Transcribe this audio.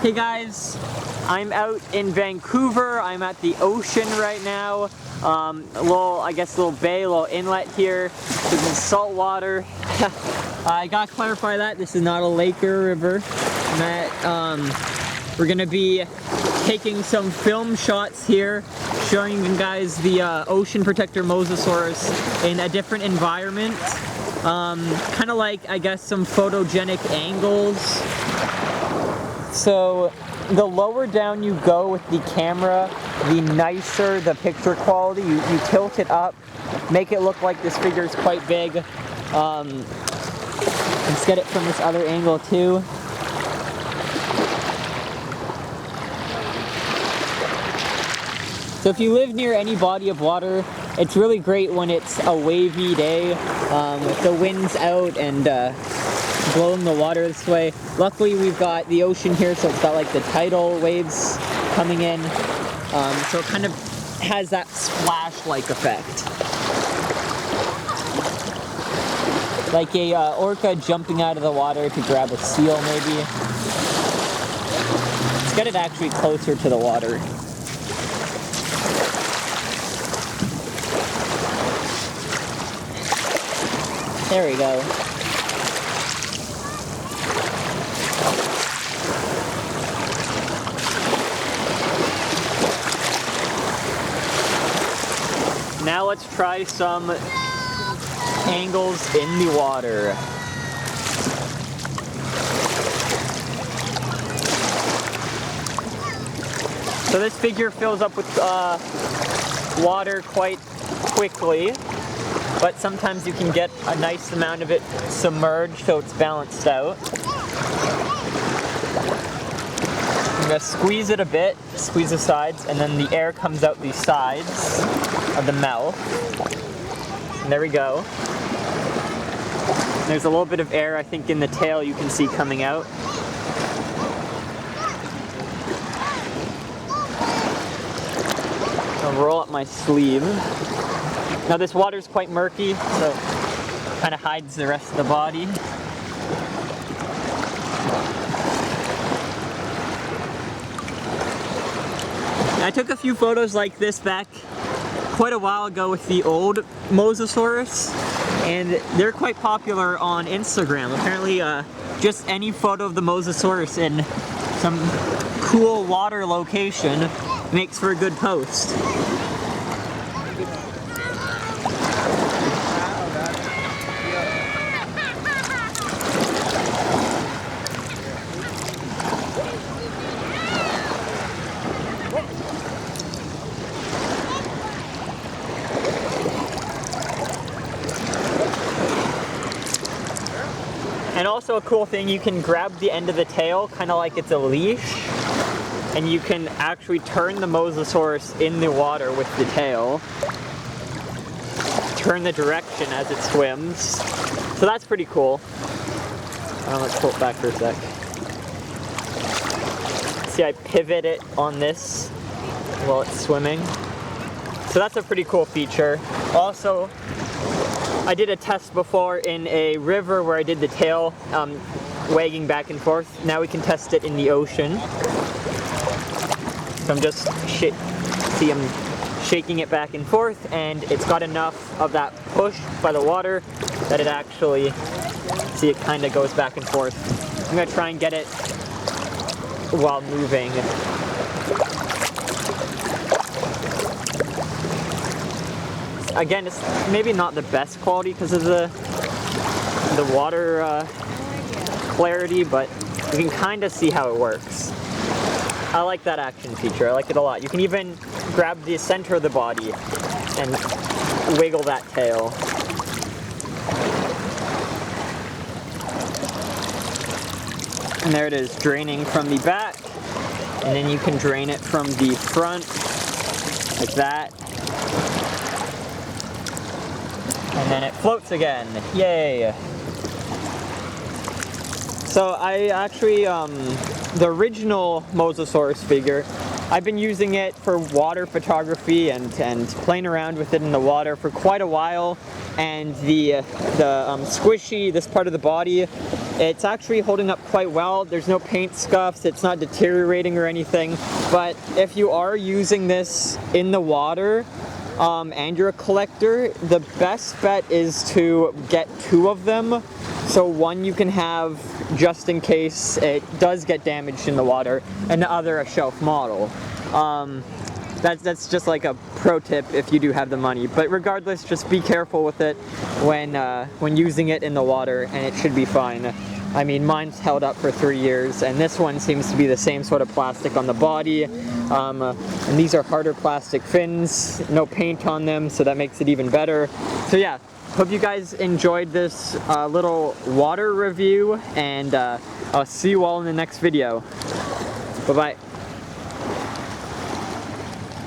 Hey guys, I'm out in Vancouver. I'm at the ocean right now. I guess a little bay, a little inlet here. There's some salt water. I gotta clarify that this is not a lake or a river. That we're gonna be taking some film shots here, showing you guys the ocean protector Mosasaurus in a different environment. Kind of like, I guess, some photogenic angles. So the lower down you go with the camera, the nicer the picture quality. You tilt it up, make it look like this figure is quite big. Let's get it from this other angle too. So if you live near any body of water, it's really great when it's a wavy day, with the winds out and blowing the water this way. Luckily we've got the ocean here, so it's got like the tidal waves coming in, so it kind of has that splash-like effect. Like a orca jumping out of the water to grab a seal maybe. Let's get it actually closer to the water. There we go. Now let's try some angles in the water. So this figure fills up with water quite quickly, but sometimes you can get a nice amount of it submerged so it's balanced out. I'm gonna squeeze it a bit, squeeze the sides, and then the air comes out the sides of the mouth. And there we go. There's a little bit of air, I think, in the tail you can see coming out. I'll roll up my sleeve. Now this water is quite murky, so it kind of hides the rest of the body. I took a few photos like this back quite a while ago with the old Mosasaurus, and they're quite popular on Instagram. Apparently, just any photo of the Mosasaurus in some cool water location makes for a good post. And also a cool thing, you can grab the end of the tail, kind of like it's a leash, and you can actually turn the Mosasaurus in the water with the tail. Turn the direction as it swims. So that's pretty cool. Let's pull it back for a sec. See, I pivot it on this while it's swimming. So that's a pretty cool feature. Also, I did a test before in a river where I did the tail wagging back and forth. Now we can test it in the ocean. So I'm just see him shaking it back and forth, and it's got enough of that push by the water that it actually, see, it kind of goes back and forth. I'm gonna try and get it while moving. Again, it's maybe not the best quality because of the water clarity, but you can kind of see how it works. I like that action feature. I like it a lot. You can even grab the center of the body and wiggle that tail. And there it is, draining from the back, and then you can drain it from the front, like that. And then it floats again. Yay! So I actually, the original Mosasaurus figure, I've been using it for water photography and playing around with it in the water for quite a while. And the squishy, this part of the body, It's actually holding up quite well. There's no paint scuffs, it's not deteriorating or anything. But if you are using this in the water, and you're a collector, the best bet is to get 2 of them. So one you can have just in case it does get damaged in the water, and the other a shelf model. That's just like a pro tip if you do have the money. But regardless, just be careful with it when using it in the water, and it should be fine. I mean, mine's held up for 3 years, and this one seems to be the same sort of plastic on the body. And these are harder plastic fins, no paint on them, so that makes it even better. So yeah, hope you guys enjoyed this little water review, and I'll see you all in the next video. Bye-bye.